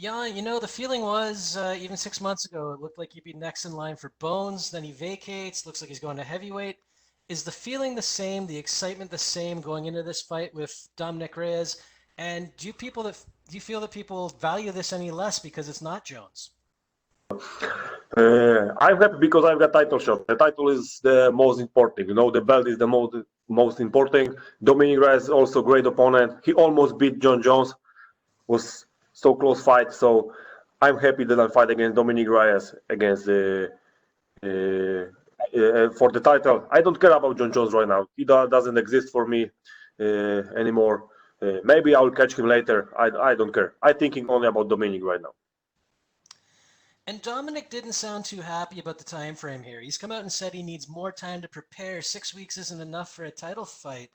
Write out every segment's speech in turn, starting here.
Yeah, the feeling was even 6 months ago, it looked like he'd be next in line for Bones. Then he vacates. Looks like he's going to heavyweight. Is the feeling the same? The excitement the same going into this fight with Dominic Reyes? And do you feel that people value this any less because it's not Jones? I'm happy because I've got title shot. The title is the most important. The belt is the most important. Dominic Reyes is also a great opponent. He almost beat John Jones. Was so close fight. So I'm happy that I fight against Dominic Reyes against for the title. I don't care about John Jones right now. He doesn't exist for me anymore. Maybe I'll catch him later. I don't care. I'm thinking only about Dominic right now. And Dominic didn't sound too happy about the time frame here. He's come out and said he needs more time to prepare. 6 weeks isn't enough for a title fight.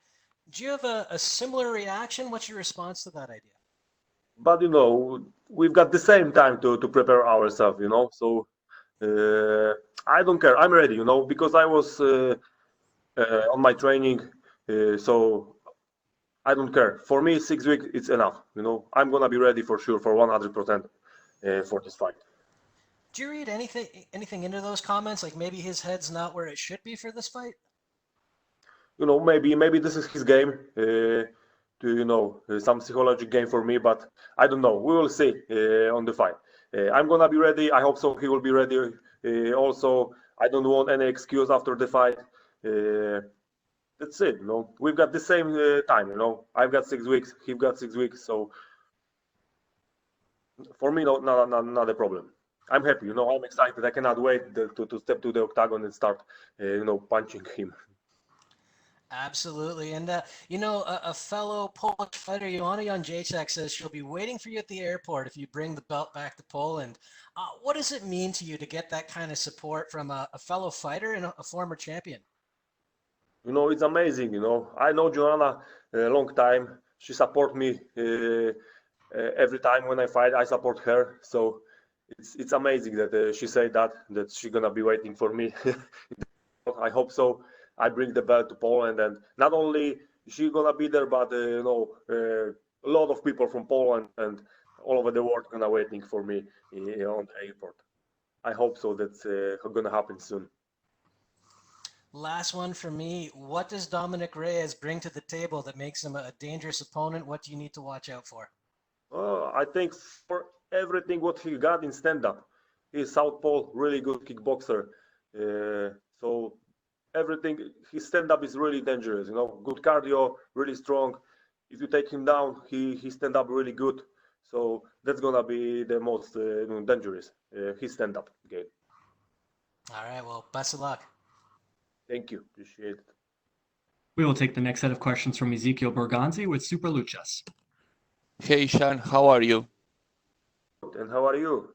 Do you have a similar reaction? What's your response to that idea? But we've got the same time to prepare ourselves. So I don't care. I'm ready. Because I was on my training. So I don't care. For me, 6 weeks it's enough. I'm gonna be ready for sure for 100% for this fight. Do you read anything into those comments? Like maybe his head's not where it should be for this fight? Maybe this is his game. Some psychological game for me, but I don't know. We will see on the fight. I'm gonna be ready. I hope so. He will be ready. Also, I don't want any excuse after the fight. That's it. We've got the same time. I've got 6 weeks. He's got 6 weeks. So for me, not a problem. I'm happy. I'm excited. I cannot wait to step to the octagon and start, punching him. Absolutely. And, a fellow Polish fighter, Joanna Jędrzejczyk, says she'll be waiting for you at the airport if you bring the belt back to Poland. What does it mean to you to get that kind of support from a fellow fighter and a former champion? It's amazing. I know Joanna a long time. She support me every time when I fight. I support her. So it's amazing that she said that she's gonna be waiting for me. I hope so. I bring the belt to Poland, and not only she gonna be there, but a lot of people from Poland and all over the world gonna waiting for me on the airport. I hope so. That's gonna happen soon. Last one for me. What does Dominic Reyes bring to the table that makes him a dangerous opponent? What do you need to watch out for? I think for everything what he got in stand-up, he's southpaw, really good kickboxer. So everything his stand-up is really dangerous. Good cardio, really strong. If you take him down, he stand up really good. So that's gonna be the most dangerous. His stand-up game. All right. Well, best of luck. Thank you. Appreciate it. We will take the next set of questions from Ezekiel Berganzi with Super Luchas. Hey, Sean, how are you? And how are you?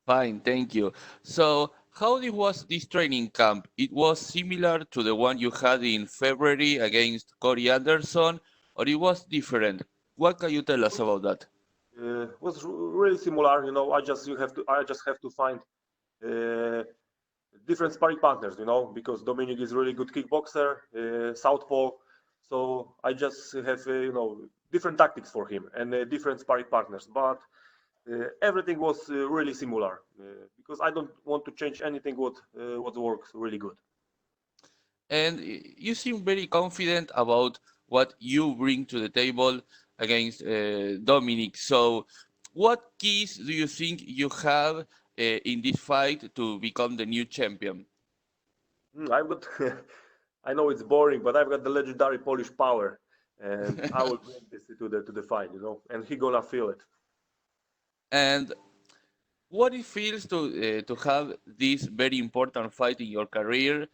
Fine, thank you. So, how was this training camp? It was similar to the one you had in February against Corey Anderson, or it was different? What can you tell us about that? Was really similar. I just have to find different sparring partners. Because Dominic is really good kickboxer, southpaw. So I just have different tactics for him and different sparring partners. But everything was really similar because I don't want to change anything what works really good. And you seem very confident about what you bring to the table against Dominic. So, what keys do you think you have in this fight to become the new champion? I've got. I know it's boring, but I've got the legendary Polish power, and I will bring this to the fight. And he gonna feel it. And what it feels to have this very important fight in your career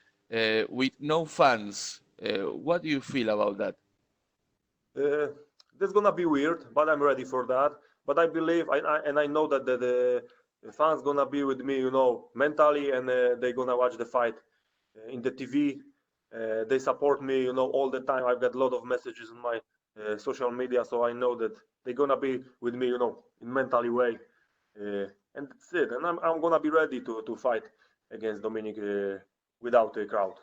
with no fans? What do you feel about that? That's gonna be weird, but I'm ready for that. But I believe, I know that the fans gonna be with me, mentally, and they're gonna watch the fight in the TV. They support me, all the time. I've got a lot of messages on my social media, so I know that they're gonna be with me, in mentally way. And that's it. And I'm gonna be ready to fight against Dominic without a crowd.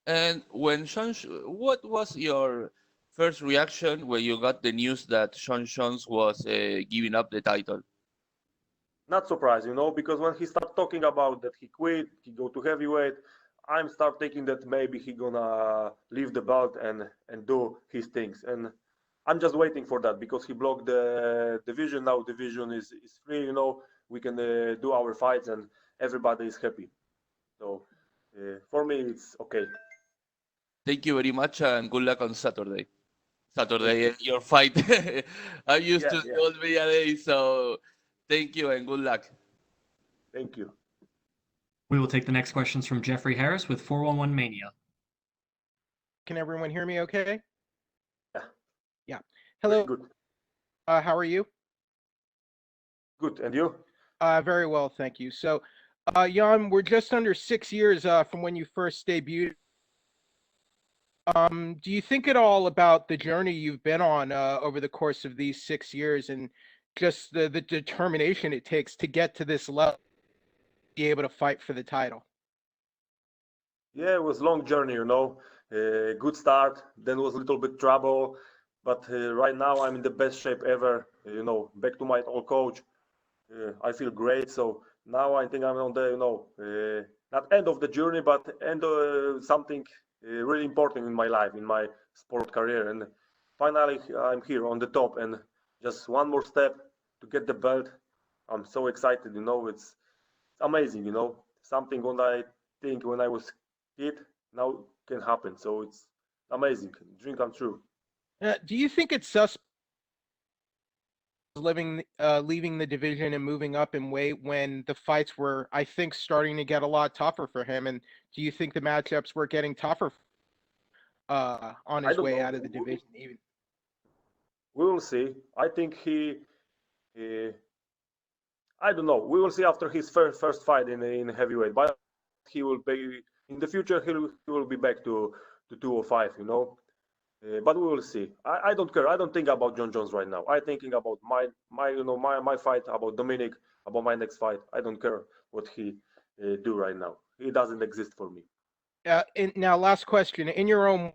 And what was your first reaction when you got the news that Sean Jones was giving up the title? not surprised, because when he start talking about that he quit, he go to heavyweight, I'm start thinking that maybe he gonna leave the belt and do his things. And I'm just waiting for that because he blocked the division. Now division is free, we can do our fights and everybody is happy. So for me, it's okay. Thank you very much and good luck on Saturday. Your fight. I'm used to the old media days, so thank you and good luck. Thank you. We will take the next questions from Jeffrey Harris with 411 Mania. Can everyone hear me okay? Yeah. Yeah. Hello. Good. How are you? Good. And you? Very well, thank you. So, Jan, we're just under 6 years from when you first debuted. Do you think at all about the journey you've been on over the course of these 6 years and just the determination it takes to get to this level, be able to fight for the title? Yeah, it was a long journey, good start, then was a little bit trouble, but right now I'm in the best shape ever, back to my old coach. I feel great. So now I think I'm on the, not end of the journey, but end of something really important in my life, in my sport career. And finally, I'm here on the top and just one more step to get the belt. I'm so excited, it's amazing, something when I think when I was kid now can happen. So it's amazing. Dream come true. Do you think it's suspect leaving the division and moving up in weight when the fights were, I think, starting to get a lot tougher for him? And do you think the matchups were getting tougher on his way out of the division even? We will see. I think I don't know. We will see after his first fight in heavyweight, but he will be in the future. He will be back to 205. But we will see. I don't care. I don't think about John Jones right now. I'm thinking about my fight, about Dominic, about my next fight. I don't care what he do right now. He doesn't exist for me. And now, last question. In your own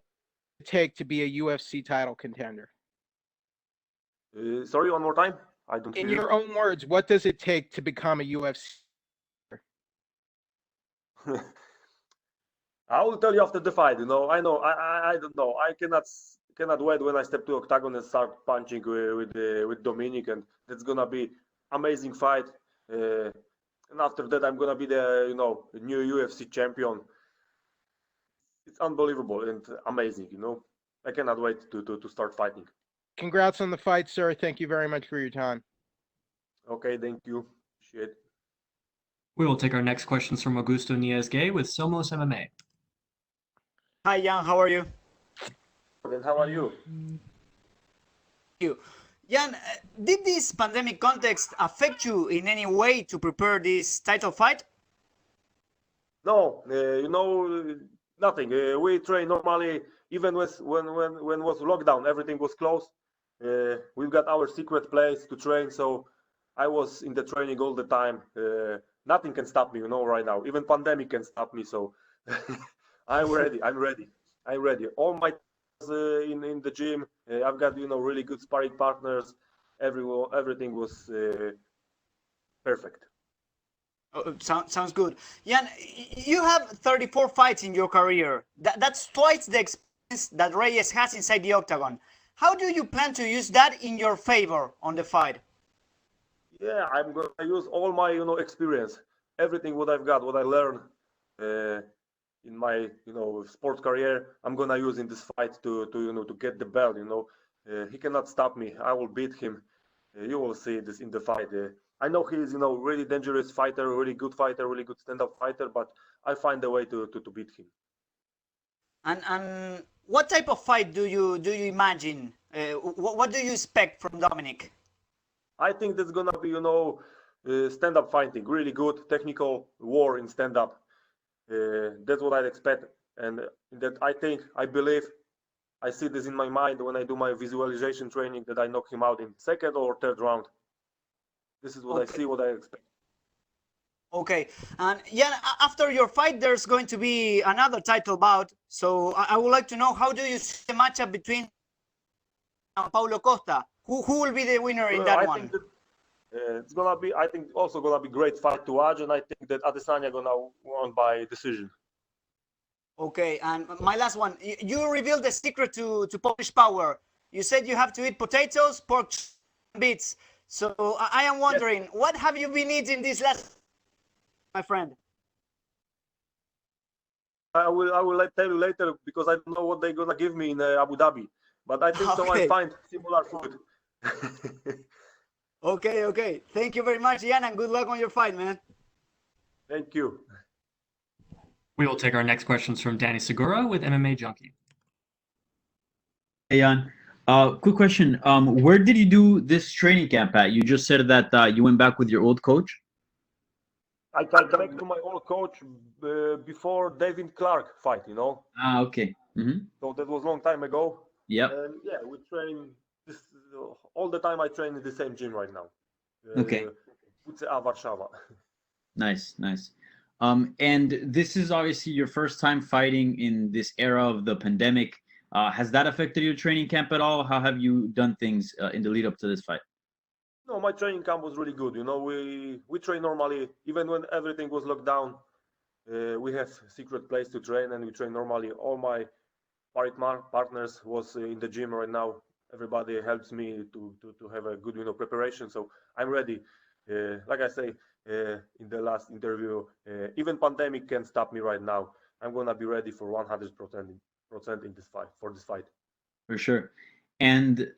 take to be a UFC title contender? Sorry, one more time. I don't. In your own words, what does it take to become a UFC? I will tell you after the fight. I know. I don't know. I cannot wait when I step to octagon and start punching with Dominic, and that's gonna be amazing fight. And after that, I'm gonna be the new UFC champion. It's unbelievable and amazing. I cannot wait to start fighting. Congrats on the fight, sir. Thank you very much for your time. Okay, thank you. Appreciate it. We will take our next questions from Augusto Niez-Gay with Somos MMA. Hi, Jan. How are you? Then how are you? Jan, did this pandemic context affect you in any way to prepare this title fight? No, nothing. We train normally, even when was lockdown, everything was closed. We've got our secret place to train, so I was in the training all the time. Nothing can stop me, right now. Even pandemic can stop me. So I'm ready. All my in the gym. I've got really good sparring partners. Everything was perfect. Oh, sounds good. Jan, you have 34 fights in your career. That's twice the experience that Reyes has inside the octagon. How do you plan to use that in your favor on the fight? Yeah, I'm gonna use all my experience, everything what I've got, what I learned in my sport career. I'm gonna use in this fight to get the belt. He cannot stop me. I will beat him. You will see this in the fight. I know he's really dangerous fighter, really good fighter, really good stand-up fighter, but I find a way to beat him. And what type of fight do you imagine? What do you expect from Dominic? I think that's gonna be stand-up fighting, really good technical war in stand-up. That's what I expect, and that I believe, I see this in my mind when I do my visualization training that I knock him out in second or third round. This is what I see, what I expect. Okay, and yeah, after your fight, there's going to be another title bout. So I would like to know, how do you see the matchup between Paulo Costa? Who will be the winner in that one? It's gonna be, I think, also gonna be great fight to watch, and I think that Adesanya gonna win by decision. Okay, and my last one. You revealed the secret to Polish power. You said you have to eat potatoes, pork, beets. So I am wondering, what have you been eating this last, my friend? I will tell you later because I don't know what they're gonna give me in Abu Dhabi, but I think so. I Okay. find similar food. Okay. Thank you very much, Ian, and good luck on your fight, man. Thank you. We will take our next questions from Danny Segura with MMA Junkie. Hey, Jan. Quick question. Where did you do this training camp at? You just said that you went back with your old coach. I came back to my old coach before David Clark fight, you know. Ah, okay. So that was a long time ago. Yep. And yeah, we train this all the time. I train in the same gym right now. Okay. Warszawa. Nice. And this is obviously your first time fighting in this era of the pandemic. Has that affected your training camp at all? How have you done things in the lead up to this fight? No, my training camp was really good. You know, we train normally, even when everything was locked down. We have secret place to train, and we train normally. All my partners was in the gym right now. Everybody helps me to have a good, preparation. So I'm ready. Like I say in the last interview, even pandemic can't stop me right now. I'm gonna be ready for 100% in this fight. For sure. And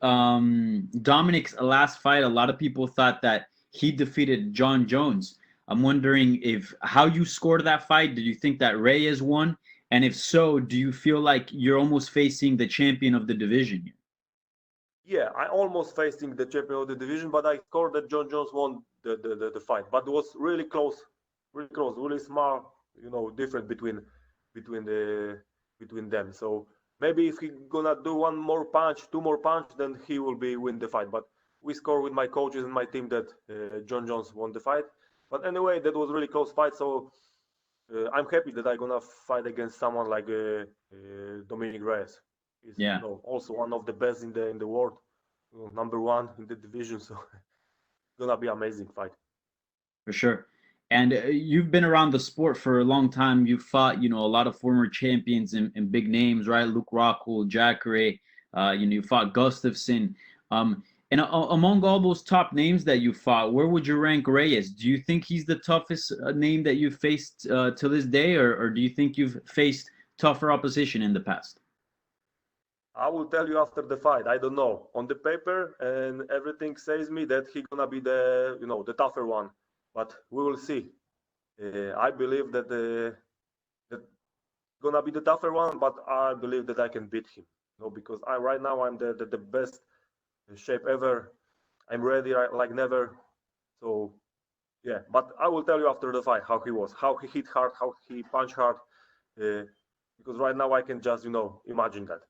Dominic's last fight, a lot of people thought that he defeated John Jones. I'm wondering how you scored that fight. Did you think that Reyes won? And if so, do you feel like you're almost facing the champion of the division here? Yeah, I almost facing the champion of the division, but I scored that John Jones won the fight. But it was really close, really small, different between them. So maybe if he gonna do two more punch, then he will win the fight. But we scored with my coaches and my team that John Jones won the fight. But anyway, that was really close fight. So I'm happy that I'm gonna fight against someone like Dominic Reyes. He's also one of the best in the world, #1 in the division. So it's gonna be amazing fight. For sure. And you've been around the sport for a long time. You've fought, a lot of former champions and big names, right? Luke Rockhold, Jacare, you fought Gustafsson. And among all those top names that you fought, where would you rank Reyes? Do you think he's the toughest name that you've faced to this day, or do you think you've faced tougher opposition in the past? I will tell you after the fight. I don't know. On the paper and everything says me that he's gonna be the tougher one, but we will see. I believe that gonna be the tougher one, but I believe that I can beat him. Because right now I'm the best shape ever. I'm ready like never. So yeah, but I will tell you after the fight how he was, how he hit hard, how he punched hard. Because right now I can just imagine that.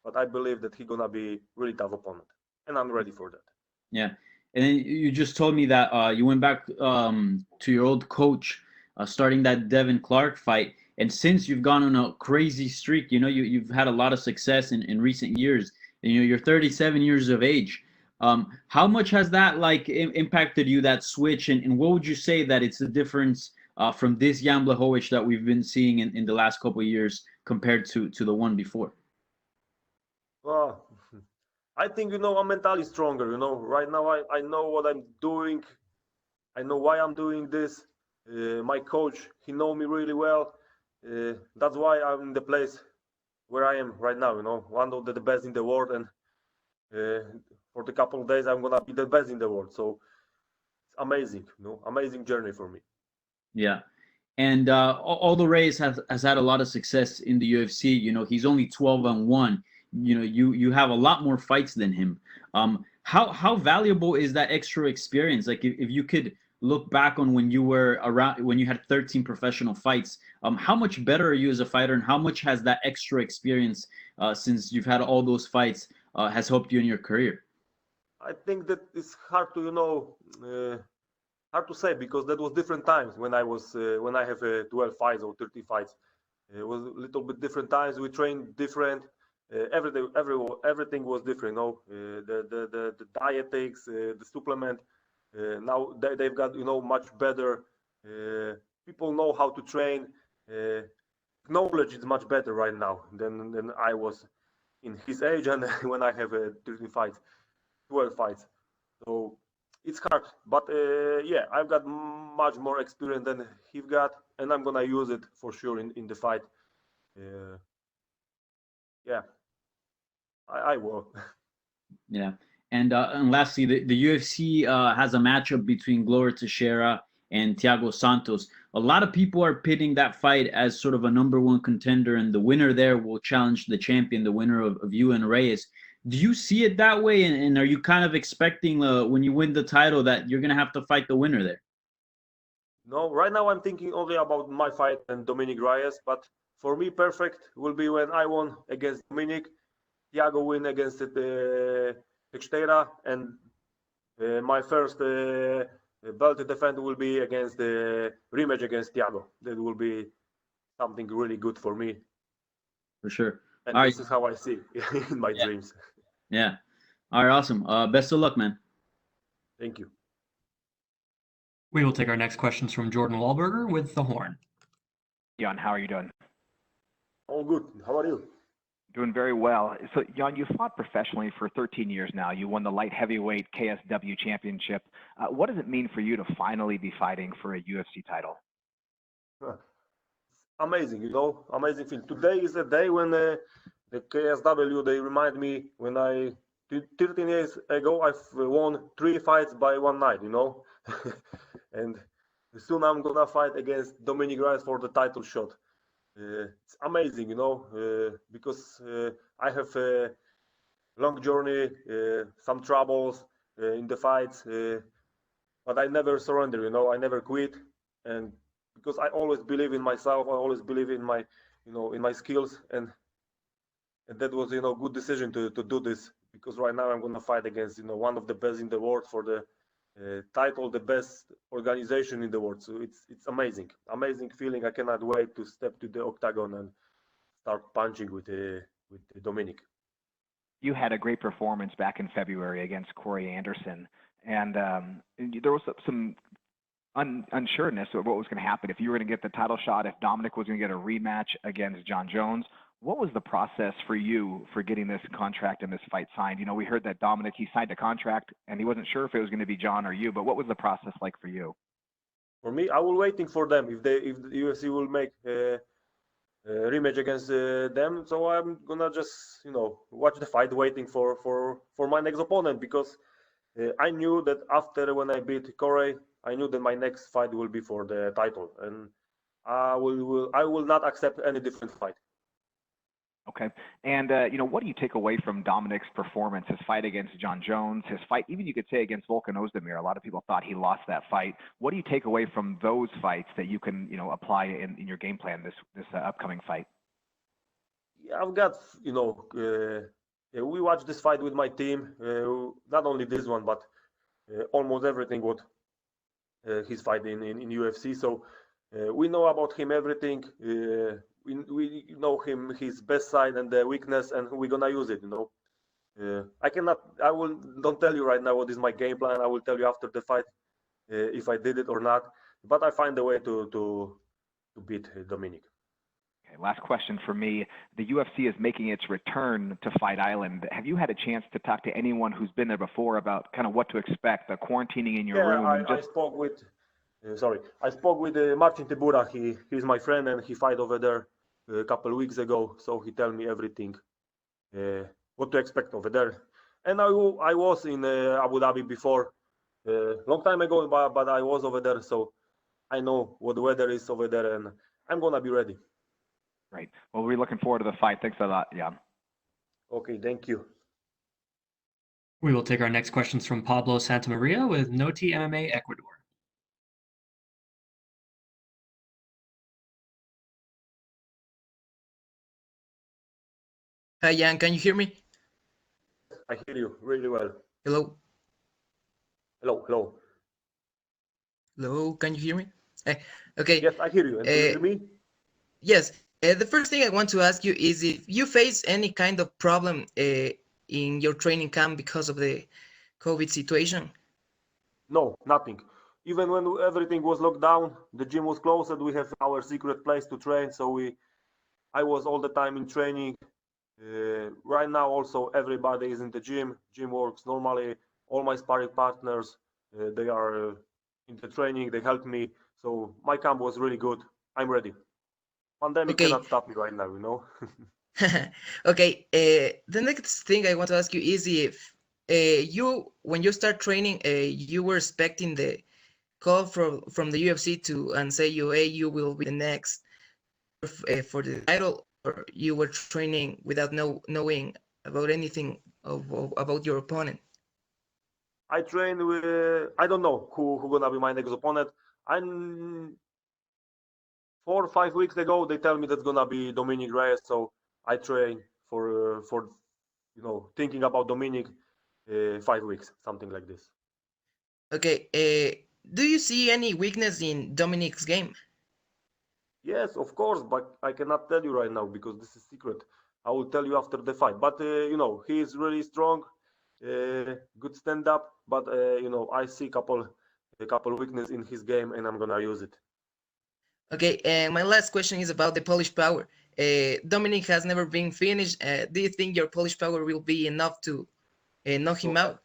But I believe that he's gonna be really tough opponent, and I'm ready for that. Yeah, and then you just told me that you went back to your old coach, starting that Devin Clark fight, and since you've gone on a crazy streak, you've had a lot of success in recent years. And, you're 37 years of age. How much has that impacted you, that switch, and what would you say that it's the difference from this Jan Blachowicz that we've been seeing in the last couple of years compared to the one before? Well, I think I'm mentally stronger. Right now I know what I'm doing. I know why I'm doing this. My coach, he know me really well. That's why I'm in the place where I am right now. One of the best in the world, and for the couple of days I'm gonna be the best in the world. So it's amazing. Amazing journey for me. Yeah. And although Reyes has had a lot of success in the UFC, he's only 12-1. You have a lot more fights than him. How valuable is that extra experience? Like if you could look back on when you were around, when you had 13 professional fights, how much better are you as a fighter, and how much has that extra experience since you've had all those fights has helped you in your career? I think that it's hard to hard to say, because that was different times when I have 12 fights or 30 fights. It was a little bit different times. We trained different. Everything was different. The dietetics, the supplement. Now they've got much better. People know how to train. Knowledge is much better right now than I was in his age and when I have 13 fights, 12 fights. So it's hard, but yeah, I've got much more experience than he's got, and I'm gonna use it for sure in the fight. Yeah, I will. Yeah. And lastly, the UFC has a matchup between Glover Teixeira and Thiago Santos. A lot of people are pitting that fight as sort of a number one contender, and the winner there will challenge the champion, the winner of you and Reyes. Do you see it that way? And are you kind of expecting when you win the title that you're going to have to fight the winner there? No, right now I'm thinking only about my fight and Dominic Reyes, but for me, perfect will be when I won against Dominic, Thiago win against Teixeira, and my first belt defense will be against the rematch against Thiago. That will be something really good for me. For sure. And All this right. is how I see in my dreams. Yeah. All right, awesome. Best of luck, man. Thank you. We will take our next questions from Jordan Wahlberger with The Horn. Jan, how are you doing? All good. How are you? Doing very well. So, Jan, you fought professionally for 13 years now. You won the light heavyweight KSW championship. What does it mean for you to finally be fighting for a UFC title? Amazing, amazing feeling. Today is the day when the KSW, they remind me when 13 years ago, I've won 3 fights by one night, and soon I'm gonna fight against Dominic Reyes for the title shot. It's amazing, because I have a long journey, some troubles in the fights, but I never surrender, I never quit, and because I always believe in myself, I always believe in my, in my skills, and that was, good decision to do this, because right now I'm gonna fight against, one of the best in the world for the title, the best organization in the world. So it's amazing feeling. I cannot wait to step to the octagon and start punching with Dominic. You had a great performance back in February against Corey Anderson, and there was some unsureness of what was going to happen if you were going to get the title shot, if Dominic was going to get a rematch against John Jones. What was the process for you for getting this contract and this fight signed? We heard that Dominic, he signed a contract and he wasn't sure if it was going to be John or you, but what was the process like for you? For me, I was waiting for them if the UFC will make a rematch against them. So I'm gonna just watch the fight, waiting for my next opponent, because I knew that after when I beat Corey, I knew that my next fight will be for the title, and I will not accept any different fight. Okay. And, what do you take away from Dominic's performance, his fight against John Jones, his fight, even you could say against Volkan Ozdemir? A lot of people thought he lost that fight. What do you take away from those fights that you can, apply in your game plan this upcoming fight? Yeah, I've got, we watched this fight with my team, not only this one, but almost everything what he's fighting in UFC. So we know about him everything. We know him, his best side and the weakness, and we're gonna use it. Don't tell you right now what is my game plan. I will tell you after the fight if I did it or not. But I find a way to beat Dominic. Okay, last question for me. The UFC is making its return to Fight Island. Have you had a chance to talk to anyone who's been there before about kind of what to expect, the quarantining in your room? I spoke with. I spoke with Marcin Tybura. He's my friend, and he fight over there a couple of weeks ago. So he tell me everything, what to expect over there. And I was in Abu Dhabi before, long time ago, but I was over there, so I know what the weather is over there, and I'm gonna be ready. Great. Well, we're looking forward to the fight. Thanks a lot, Jan. Okay, thank you. We will take our next questions from Pablo Santamaria with Noti MMA Ecuador. Hi, Jan. Can you hear me? I hear you really well. Hello. Hello. Hello. Can you hear me? Okay. Yes, I hear you. And can you hear me? Yes. The first thing I want to ask you is if you face any kind of problem in your training camp because of the COVID situation. No, nothing. Even when everything was locked down, the gym was closed. We have our secret place to train, so I was all the time in training. Right now, also everybody is in the gym. Gym works normally. All my sparring partners, they are in the training. They help me. So my camp was really good. I'm ready. Pandemic Okay. cannot stop me right now, you know. Okay. The next thing I want to ask you is if when you start training, you were expecting the call from the UFC to and say you, hey, you will be the next for the title, or you were training without knowing about anything about your opponent? I train with. I don't know who gonna be my next opponent. I'm 4 or 5 weeks ago. They tell me that's gonna be Dominic Reyes. So I train for thinking about Dominic 5 weeks, something like this. Okay. Do you see any weakness in Dominic's game? Yes, of course, but I cannot tell you right now because this is secret. I will tell you after the fight. But he is really strong, good stand up. But I see a couple weakness in his game, and I'm gonna use it. Okay, and my last question is about the Polish power. Dominic has never been finished. Do you think your Polish power will be enough to knock him out?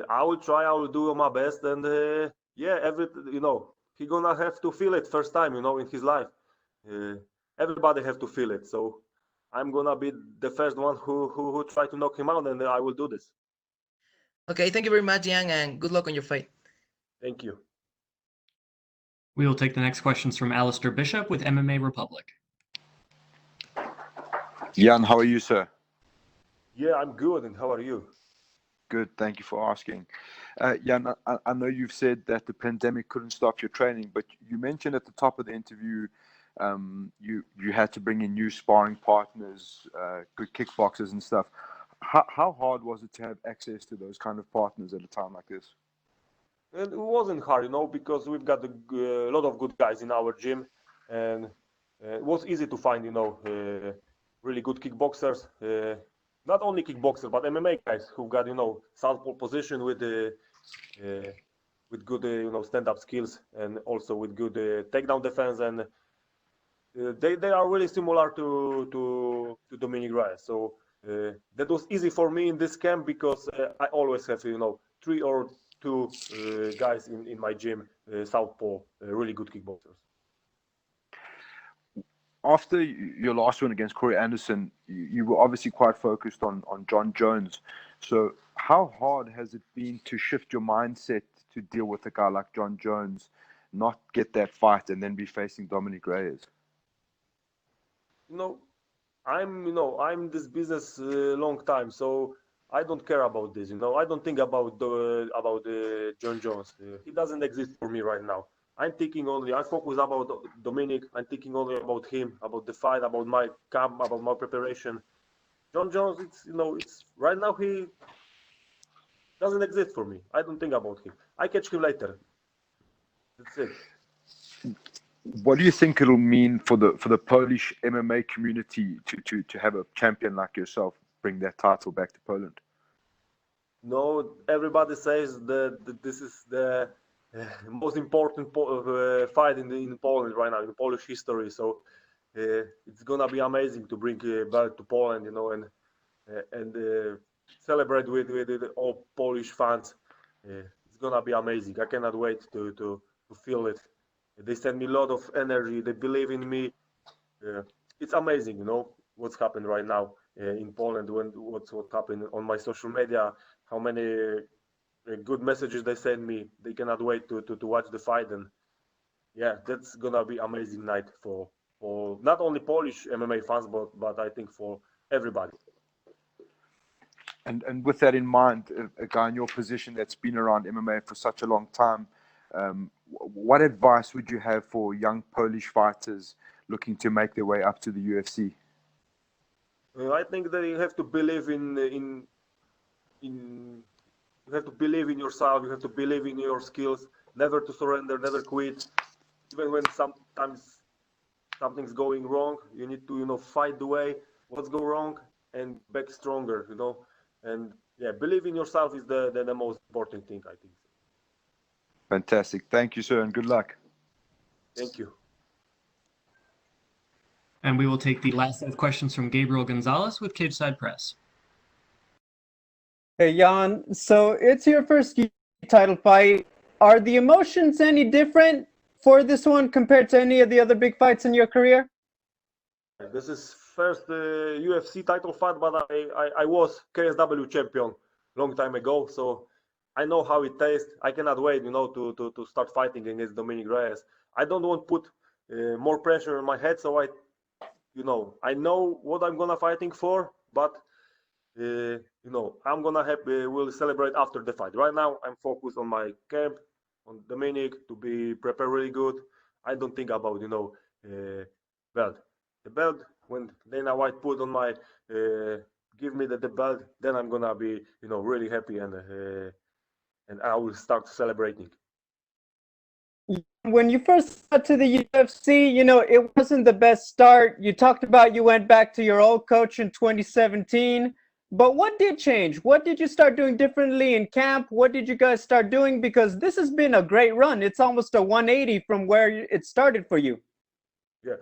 I will try. I will do my best, and he gonna have to feel it first time, in his life. Everybody have to feel it. So I'm gonna be the first one who try to knock him out, and I will do this. Okay, thank you very much, Jan, and good luck on your fight. Thank you. We will take the next questions from Alistair Bishop with MMA Republic. Jan, how are you, sir? Yeah, I'm good. And how are you? Good, thank you for asking. Jan, I know you've said that the pandemic couldn't stop your training, but you mentioned at the top of the interview you had to bring in new sparring partners, good kickboxers and stuff. How hard was it to have access to those kind of partners at a time like this? And it wasn't hard, because we've got a lot of good guys in our gym, and it was easy to find, really good kickboxers. Not only kickboxers, but MMA guys who got, southpaw position with good, stand-up skills, and also with good takedown defense, and they are really similar to Dominic Reyes. So that was easy for me in this camp because I always have, 3 or 2 guys in my gym, southpaw, really good kickboxers. After your last one against Corey Anderson, you were obviously quite focused on John Jones. So how hard has it been to shift your mindset to deal with a guy like John Jones, not get that fight, and then be facing Dominic Reyes? I'm in this business a long time, so I don't care about this. I don't think about John Jones. He doesn't exist for me right now. I focus about Dominic. I'm thinking only about him, about the fight, about my camp, about my preparation. John Jones, it's right now he doesn't exist for me. I don't think about him. I catch him later. That's it. What do you think it'll mean for the Polish MMA community to have a champion like yourself bring that title back to Poland? No, everybody says that this is the most important fight in Poland right now, in Polish history. So it's gonna be amazing to bring back to Poland, and celebrate with all Polish fans. It's gonna be amazing. I cannot wait to feel it. They send me a lot of energy. They believe in me. It's amazing, what's happened right now in Poland. What's happened on my social media. How many good messages they send me. They cannot wait to watch the fight, and yeah, that's gonna be amazing night for not only Polish MMA fans, but I think for everybody. And with that in mind, a guy in your position that's been around MMA for such a long time, what advice would you have for young Polish fighters looking to make their way up to the UFC? I think that you have to believe in you have to believe in yourself. You have to believe in your skills. Never to surrender. Never quit. Even when sometimes something's going wrong, you need to fight the way what's go wrong and back stronger. And yeah, believe in yourself is the most important thing, I think. Fantastic. Thank you, sir, and good luck. Thank you. And we will take the last set of questions from Gabriel Gonzalez with Cageside Press. Hey, Jan. So it's your first title fight. Are the emotions any different for this one compared to any of the other big fights in your career? This is first UFC title fight, but I was KSW champion long time ago, so I know how it tastes. I cannot wait, to start fighting against Dominic Reyes. I don't want to put more pressure on my head, so I know what I'm gonna fighting for, but I'm gonna we'll celebrate after the fight. Right now, I'm focused on my camp, on Dominic, to be prepared really good. I don't think about belt. The belt, when Dana White put on my give me the belt, then I'm gonna be really happy, and I will start celebrating. When you first got to the UFC, it wasn't the best start. You talked about you went back to your old coach in 2017. But what did change? What did you start doing differently in camp? What did you guys start doing? Because this has been a great run. It's almost a 180 from where it started for you. Yeah,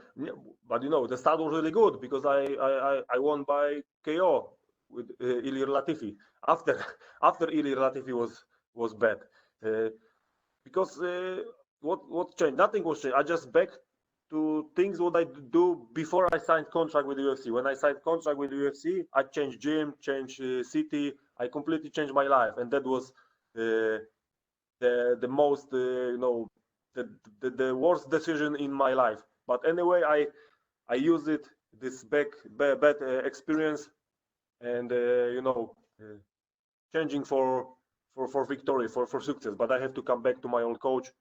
but the start was really good because I won by KO with Ilir Latifi. After Ilir Latifi was bad, because what changed? Nothing was changed. I just back to things what I do before I signed contract with the UFC. When I signed contract with the UFC, I changed gym, changed city. I completely changed my life, and that was the most the worst decision in my life. But anyway, I use this bad experience, and changing for victory, for success. But I have to come back to my old coach,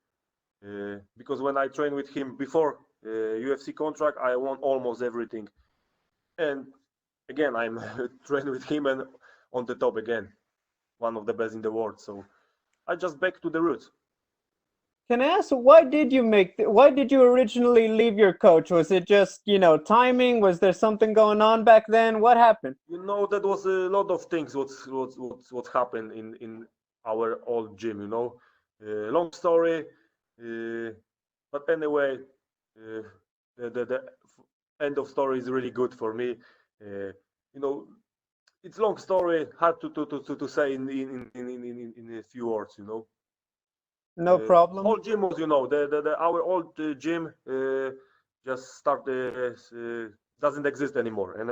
because when I trained with him before UFC contract, I won almost everything, and again I'm training with him and on the top again, one of the best in the world. So I just back to the roots. Can I ask, why did you originally leave your coach? Was it just, timing? Was there something going on back then? What happened? That was a lot of things what happened in our old gym, long story, but anyway, the end of story is really good for me. It's long story, hard to say in a few words, No problem. Old gym was, our old gym just started, doesn't exist anymore, and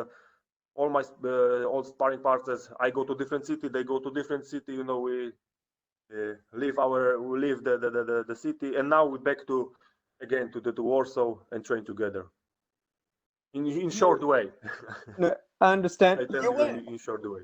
all my old sparring partners, I go to different city, they go to different city. We leave the city, and now we're back to Warsaw and train together. In short way. No, I understand. I tell you in short way.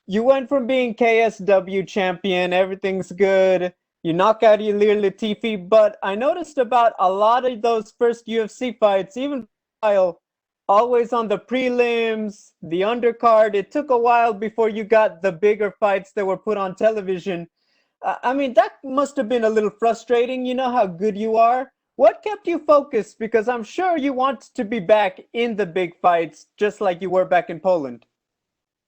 You went from being KSW champion, everything's good. You knock out Ilir Latifi, but I noticed about a lot of those first UFC fights, even while always on the prelims, the undercard, it took a while before you got the bigger fights that were put on television. That must have been a little frustrating. You know how good you are. What kept you focused? Because I'm sure you want to be back in the big fights, just like you were back in Poland.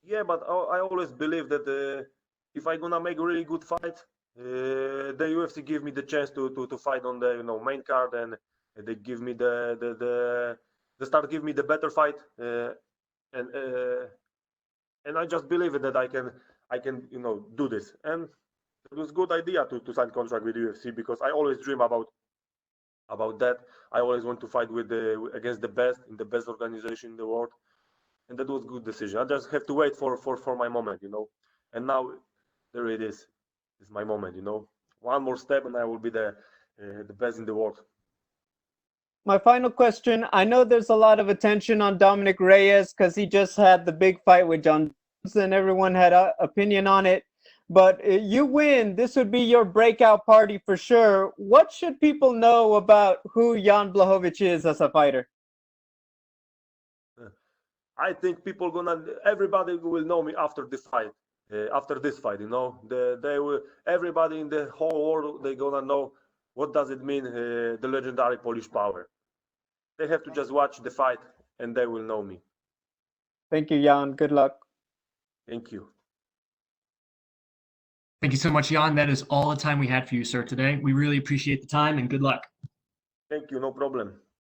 Yeah, but I always believe that if I'm gonna make a really good fight, the UFC give me the chance to fight on the main card, and they give me the start give me the better fight, and I just believe that I can do this, and it was a good idea to sign contract with UFC, because I always dream about that. I always want to fight against the best in the best organization in the world, and that was a good decision. I just have to wait for my moment, and now there it is. It's my moment, One more step, and I will be the best in the world. My final question, I know there's a lot of attention on Dominic Reyes because he just had the big fight with John Jones, and everyone had an opinion on it. But you win, this would be your breakout party for sure. What should people know about who Jan Blachowicz is as a fighter? I think everybody will know me after this fight. After this fight, everybody in the whole world, they're gonna know what does it mean, the legendary Polish power. They have to just watch the fight, and they will know me. Thank you, Jan. Good luck. Thank you. Thank you so much, Jan. That is all the time we had for you, sir, today. We really appreciate the time and good luck. Thank you, no problem.